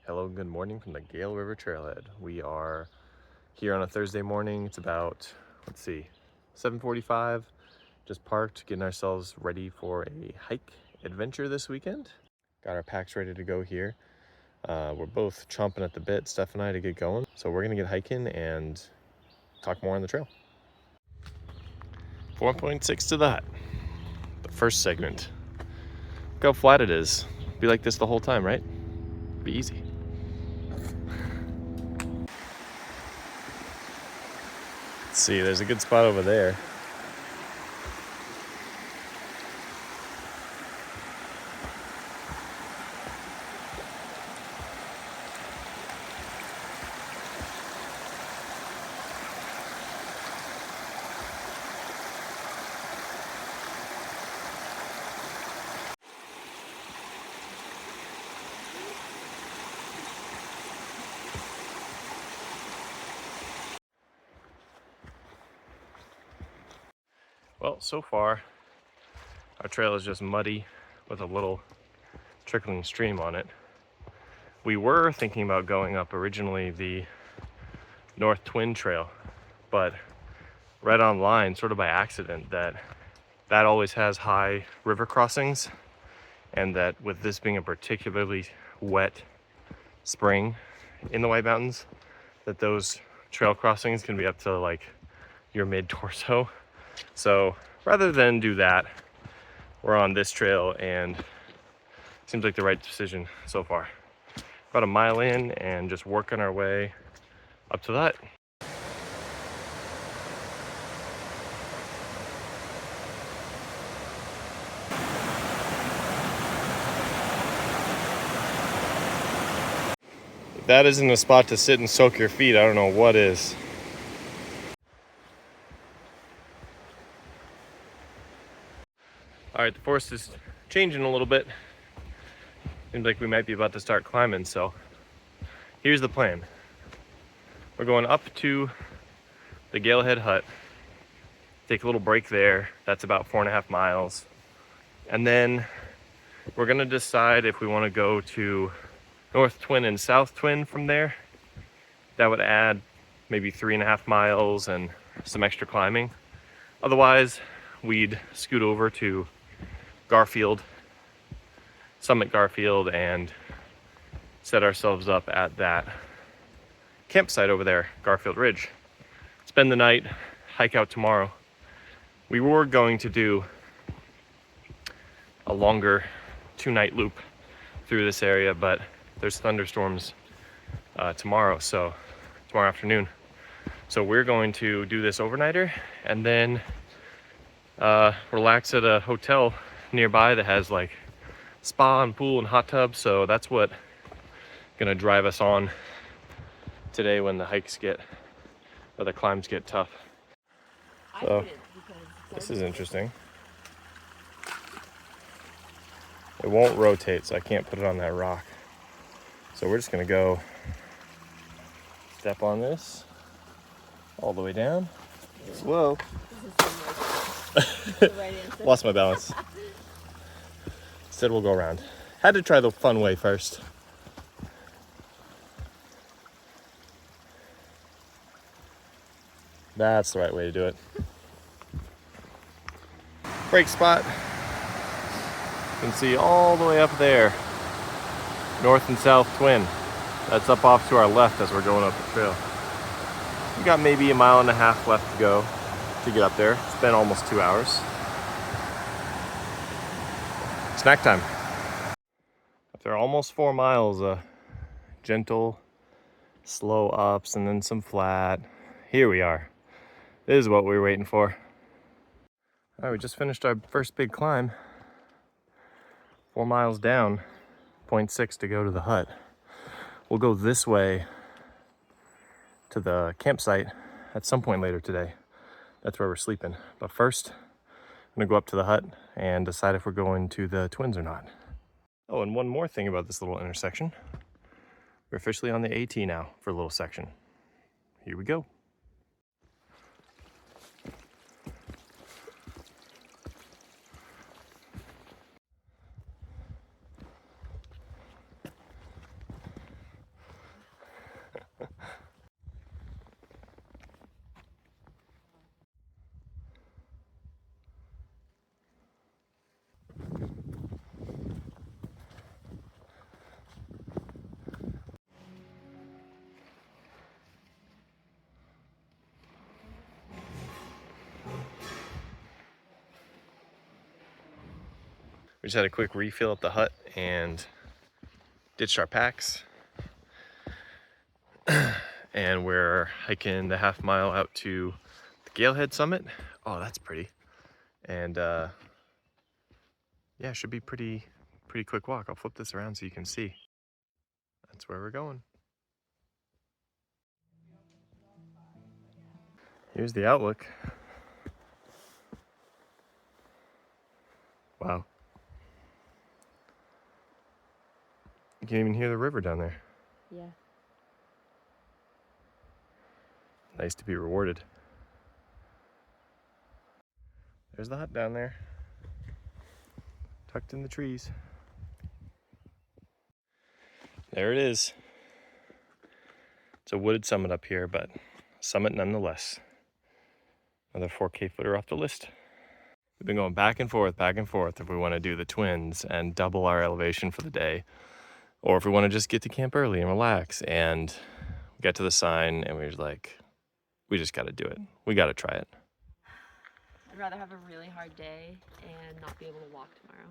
Hello, good morning from the Gale River Trailhead. We are here on a Thursday morning. It's about, 7:45. Just parked, getting ourselves ready for a hike adventure this weekend. Got our packs ready to go here. We're both chomping at the bit, Steph and I, to get going. So we're gonna get hiking and talk more on the trail. 4.6 to the hut. The first segment. Look how flat it is. Be like this the whole time, right? Be easy. Let's see, there's a good spot over there. Well, so far, our trail is just muddy with a little trickling stream on it. We were thinking about going up originally the North Twin Trail, but read online, sort of by accident, that always has high river crossings, and that with this being a particularly wet spring in the White Mountains, that those trail crossings can be up to like your mid-torso. So rather than do that, we're on this trail, and seems like the right decision so far. About a mile in and just working our way up to that. If that isn't a spot to sit and soak your feet, I don't know what is. All right, the forest is changing a little bit. Seems like we might be about to start climbing, so here's the plan. We're going up to the Galehead hut, take a little break there. That's about 4.5 miles. And then we're gonna decide if we wanna go to North Twin and South Twin from there. That would add maybe 3.5 miles and some extra climbing. Otherwise, we'd scoot over to Summit Garfield, and set ourselves up at that campsite over there, Garfield Ridge. Spend the night, hike out tomorrow. We were going to do a longer 2-night loop through this area, but there's thunderstorms tomorrow afternoon. So we're going to do this overnighter and then relax at a hotel nearby that has like spa and pool and hot tub. So that's what gonna drive us on today when the climbs get tough. So this is interesting. It won't rotate, so I can't put it on that rock. So we're just gonna go step on this all the way down. Whoa. Lost my balance. Instead we'll go around. Had to try the fun way first. That's the right way to do it. Break spot. You can see all the way up there, North and South Twin. That's up off to our left as we're going up the trail. We got maybe 1.5 miles left to go to get up there. It's been almost 2 hours. Snack time. After almost 4 miles, gentle, slow ups and then some flat. Here we are. This is what we were waiting for. All right, we just finished our first big climb. 4 miles down, 0.6 to go to the hut. We'll go this way to the campsite at some point later today. That's where we're sleeping. But first, I'm gonna go up to the hut and decide if we're going to the Twins or not. Oh, and one more thing about this little intersection. We're officially on the AT now for a little section. Here we go. We just had a quick refill at the hut and ditched our packs. And we're hiking the half-mile out to the Galehead summit. Oh, that's pretty. And yeah, it should be pretty quick walk. I'll flip this around so you can see. That's where we're going. Here's the outlook. Wow. You can even hear the river down there. Yeah. Nice to be rewarded. There's the hut down there, tucked in the trees. There it is. It's a wooded summit up here, but summit nonetheless. Another 4K footer off the list. We've been going back and forth if we want to do the twins and double our elevation for the day, or if we want to just get to camp early and relax. And we got to the sign and we were like, we just got to do it. We got to try it. I'd rather have a really hard day and not be able to walk tomorrow.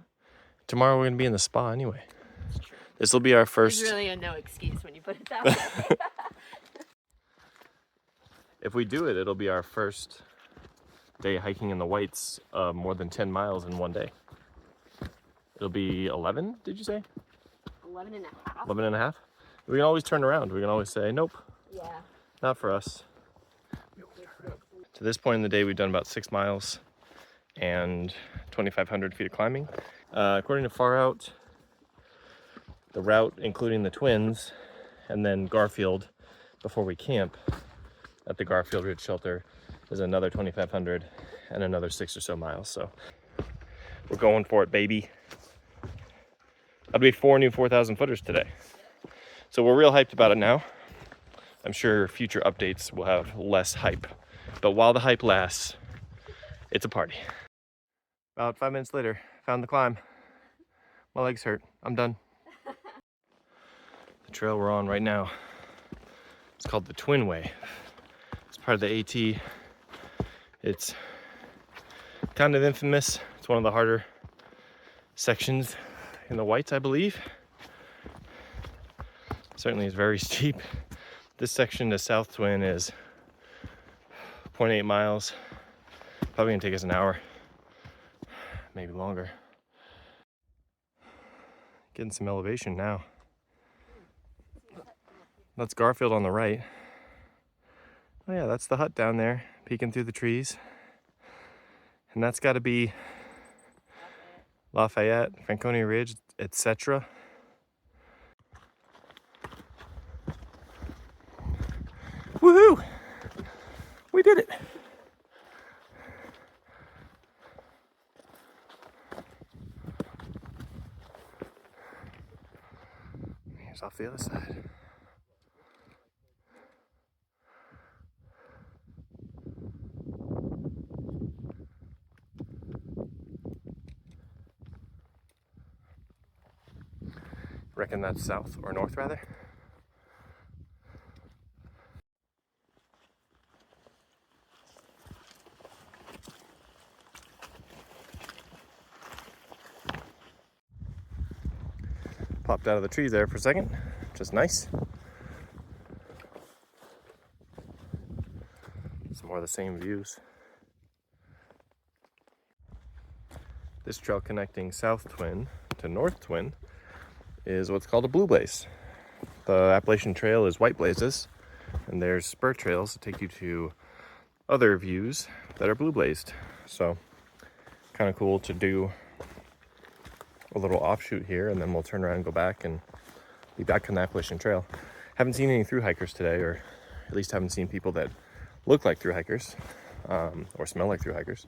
Tomorrow we're going to be in the spa anyway. That's true. This will be our first... There's really a no excuse when you put it that way. If we do it, it'll be our first day hiking in the Whites more than 10 miles in one day. It'll be 11, did you say? 11 and a half. 11 and a half? We can always turn around. We can always say, nope, Yeah. not for us. To this point in the day, we've done about 6 miles and 2,500 feet of climbing. According to Far Out, the route, including the twins, and then Garfield, before we camp at the Garfield Ridge shelter, is another 2,500 and another 6 or so miles. So we're going for it, baby. That'll be 4 new 4,000 footers today. So we're real hyped about it now. I'm sure future updates will have less hype. But while the hype lasts, it's a party. About 5 minutes later, found the climb. My legs hurt. I'm done. The trail we're on right now, it's called the Twin Way. It's part of the AT. It's kind of infamous. It's one of the harder sections in the Whites, I believe. Certainly is very steep. This section to South Twin is 0.8 miles. Probably gonna take us an hour, maybe longer. Getting some elevation now. That's Garfield on the right. Oh yeah, that's the hut down there, peeking through the trees. And that's gotta be Lafayette, Franconia Ridge, etc. Woohoo! We did it! Here's off the other side. Reckon that's south or north, rather. Popped out of the trees there for a second, just nice. Some more of the same views. This trail connecting South Twin to North Twin is what's called a blue blaze. The Appalachian Trail is white blazes, and there's spur trails that take you to other views that are blue blazed. So kind of cool to do a little offshoot here, and then we'll turn around and go back and be back on the Appalachian Trail. Haven't seen any thru hikers today, or at least haven't seen people that look like thru hikers or smell like thru hikers,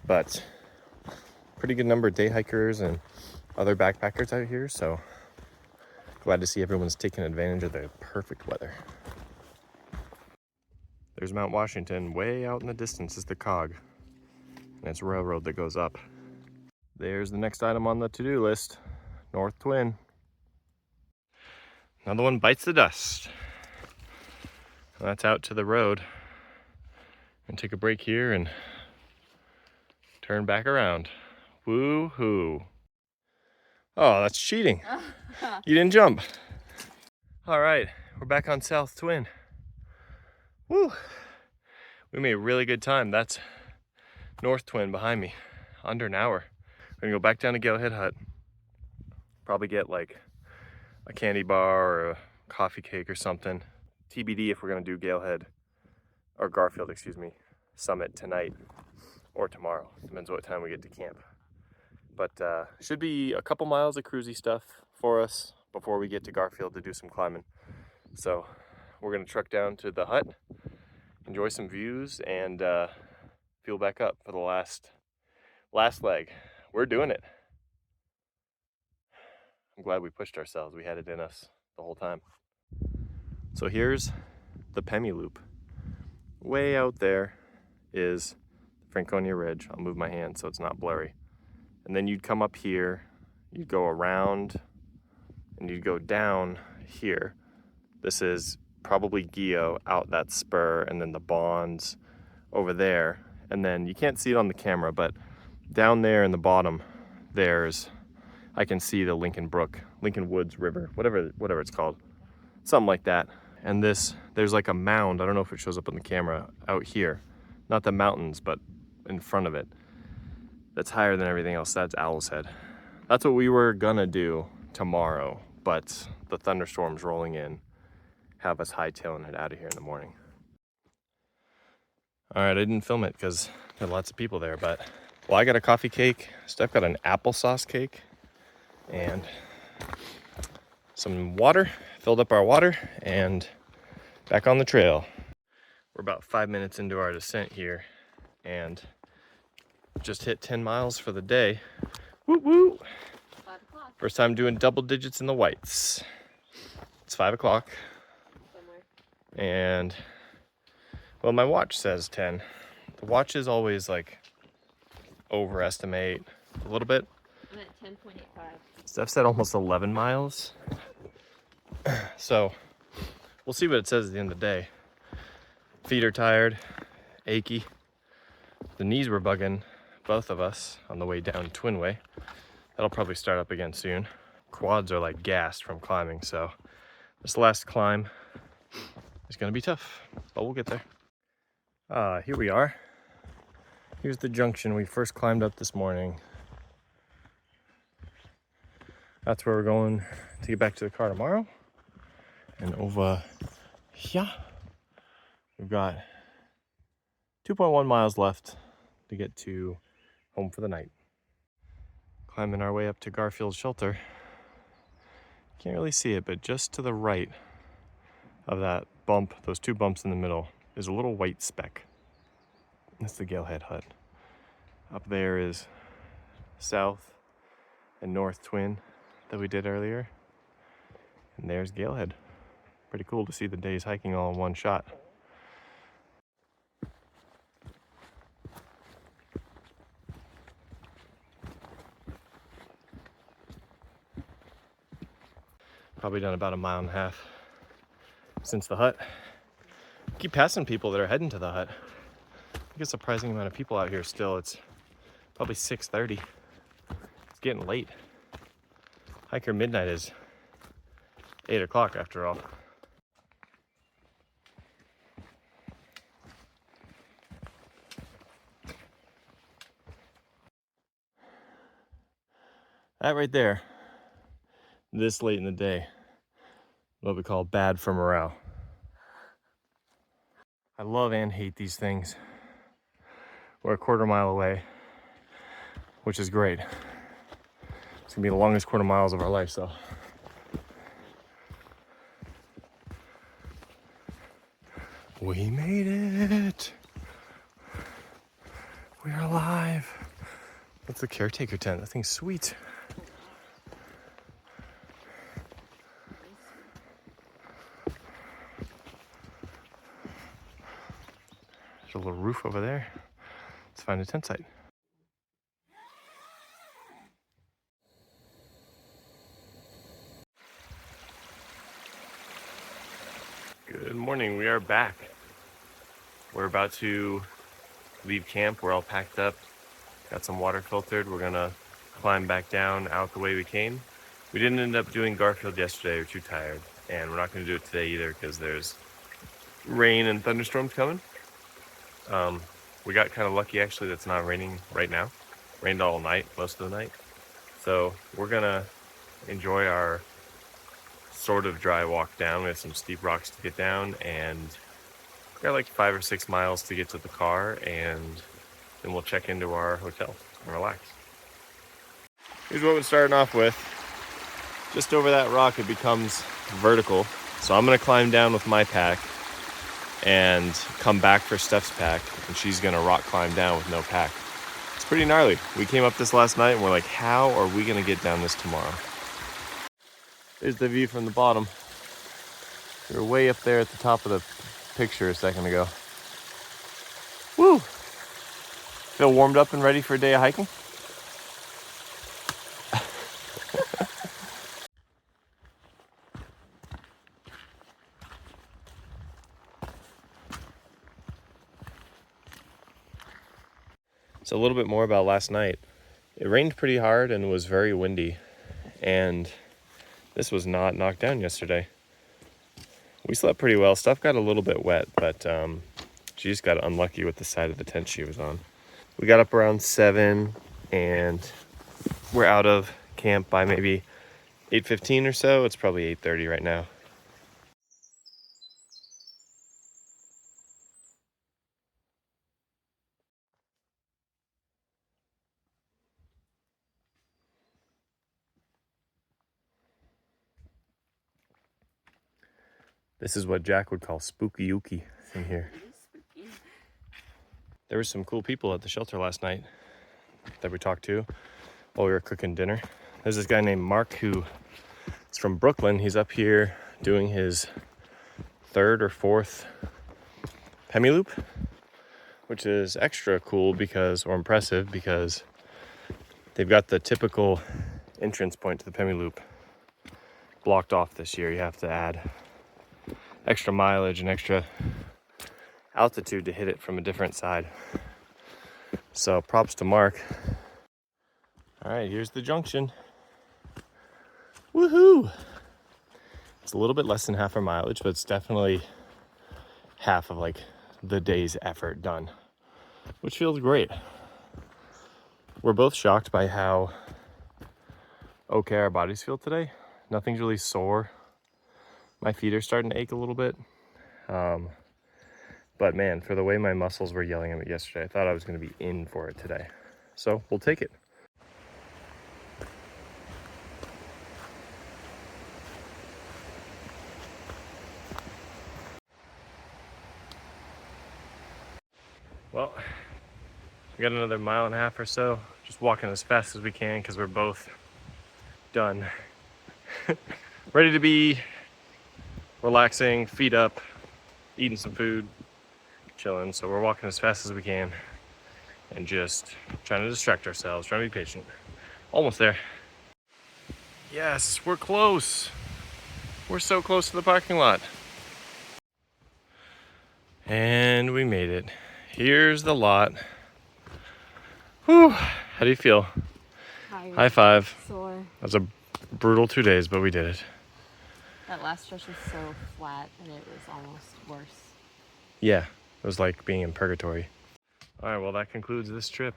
but pretty good number of day hikers and other backpackers out here, so glad to see everyone's taking advantage of the perfect weather. There's Mount Washington. Way out in the distance is the cog, and it's a railroad that goes up. There's the next item on the to-do list, North Twin. Another one bites the dust. That's out to the road. And take a break here and turn back around. Woo-hoo. Oh, that's cheating. You didn't jump. All right, we're back on South Twin. Woo! We made really good time. That's North Twin behind me, under an hour. We're gonna go back down to Galehead Hut. Probably get like a candy bar or a coffee cake or something. TBD if we're gonna do Galehead, or Garfield, excuse me, Summit tonight or tomorrow. Depends what time we get to camp. But should be a couple miles of cruisy stuff for us before we get to Garfield to do some climbing. So we're gonna truck down to the hut, enjoy some views, and fuel back up for the last leg. We're doing it. I'm glad we pushed ourselves. We had it in us the whole time. So here's the Pemi Loop. Way out there is Franconia Ridge. I'll move my hand so it's not blurry. And then you'd come up here, you'd go around, and you'd go down here. This is probably Gio out that spur, and then the Bonds over there. And then you can't see it on the camera, but down there in the bottom, I can see the Lincoln Woods River, whatever it's called, something like that. And there's like a mound, I don't know if it shows up on the camera, out here. Not the mountains, but in front of it. That's higher than everything else. That's Owl's Head. That's what we were gonna do tomorrow, but the thunderstorms rolling in have us hightailing it out of here in the morning. All right, I didn't film it because there are lots of people there, but well, I got a coffee cake. Steph got an applesauce cake and some water. Filled up our water and back on the trail. We're about 5 minutes into our descent here and just hit 10 miles for the day. Woo woo! 5 o'clock. First time doing double digits in the whites. It's 5 o'clock. Somewhere. And well, my watch says 10. The watch is always like overestimate a little bit. I'm at 10.85. Steph said almost 11 miles. So we'll see what it says at the end of the day. Feet are tired, achy. The knees were bugging both of us on the way down Twinway. That'll probably start up again soon. Quads are like gassed from climbing, so this last climb is gonna be tough, but we'll get there. Here we are. Here's the junction we first climbed up this morning. That's where we're going to get back to the car tomorrow. And over here, we've got 2.1 miles left to get to home for the night. Climbing our way up to Garfield Shelter. Can't really see it, but just to the right of that bump, those two bumps in the middle, is a little white speck. That's the Galehead Hut. Up there is South and North Twin that we did earlier. And there's Galehead. Pretty cool to see the day's hiking all in one shot. Probably done about 1.5 miles since the hut. Keep passing people that are heading to the hut. I think a surprising amount of people out here still. It's probably 6:30. It's getting late. Hiker midnight is 8 o'clock after all. That right there, this late in the day, what we call bad for morale. I love and hate these things. We're a 1/4 mile away, which is great. It's gonna be the longest 1/4 miles of our life, so. We made it. We're alive. That's the caretaker tent. That thing's sweet. There's a little roof over there. Let's find a tent site. Good morning, we are back. We're about to leave camp. We're all packed up, got some water filtered. We're gonna climb back down out the way we came. We didn't end up doing Garfield yesterday, we were too tired, and we're not going to do it today either because there's rain and thunderstorms coming. We got kind of lucky actually that's not raining right now. Rained all night, most of the night. So we're gonna enjoy our sort of dry walk down. We have some steep rocks to get down, and we got like 5 or 6 miles to get to the car, and then we'll check into our hotel and relax. Here's what we're starting off with. Just over that rock it becomes vertical. So I'm gonna climb down with my pack and come back for Steph's pack, and she's gonna rock climb down with no pack. It's pretty gnarly. We came up this last night and we're like, how are we gonna get down this tomorrow? There's the view from the bottom. We were way up there at the top of the picture a second ago. Woo! Feel warmed up and ready for a day of hiking? So a little bit more about last night. It rained pretty hard and was very windy, and this was not knocked down yesterday. We slept pretty well. Stuff got a little bit wet, but she just got unlucky with the side of the tent she was on. We got up around 7 and we're out of camp by maybe 8:15 or so. It's probably 8:30 right now. This is what Jack would call spooky-ooky in here. Spooky. There were some cool people at the shelter last night that we talked to while we were cooking dinner. There's this guy named Mark who is from Brooklyn. He's up here doing his 3rd or 4th Pemi loop, which is extra cool because, or impressive because they've got the typical entrance point to the Pemi loop blocked off this year. You have to add extra mileage and extra altitude to hit it from a different side. So props to Mark. All right, here's the junction. Woohoo! It's a little bit less than half our mileage, but it's definitely half of like the day's effort done, which feels great. We're both shocked by how okay our bodies feel today. Nothing's really sore. My feet are starting to ache a little bit. But man, for the way my muscles were yelling at me yesterday, I thought I was going to be in for it today. So we'll take it. Well, we got another 1.5 miles or so. Just walking as fast as we can because we're both done. Ready to be relaxing, feet up, eating some food, chilling. So we're walking as fast as we can and just trying to distract ourselves, trying to be patient. Almost there. Yes, we're close. We're so close to the parking lot. And we made it. Here's the lot. Whew. How do you feel? Tired. High five. Sore. That was a brutal 2 days, but we did it. That last stretch was so flat and it was almost worse. Yeah, it was like being in purgatory. All right, well, that concludes this trip.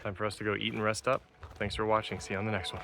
Time for us to go eat and rest up. Thanks for watching. See you on the next one.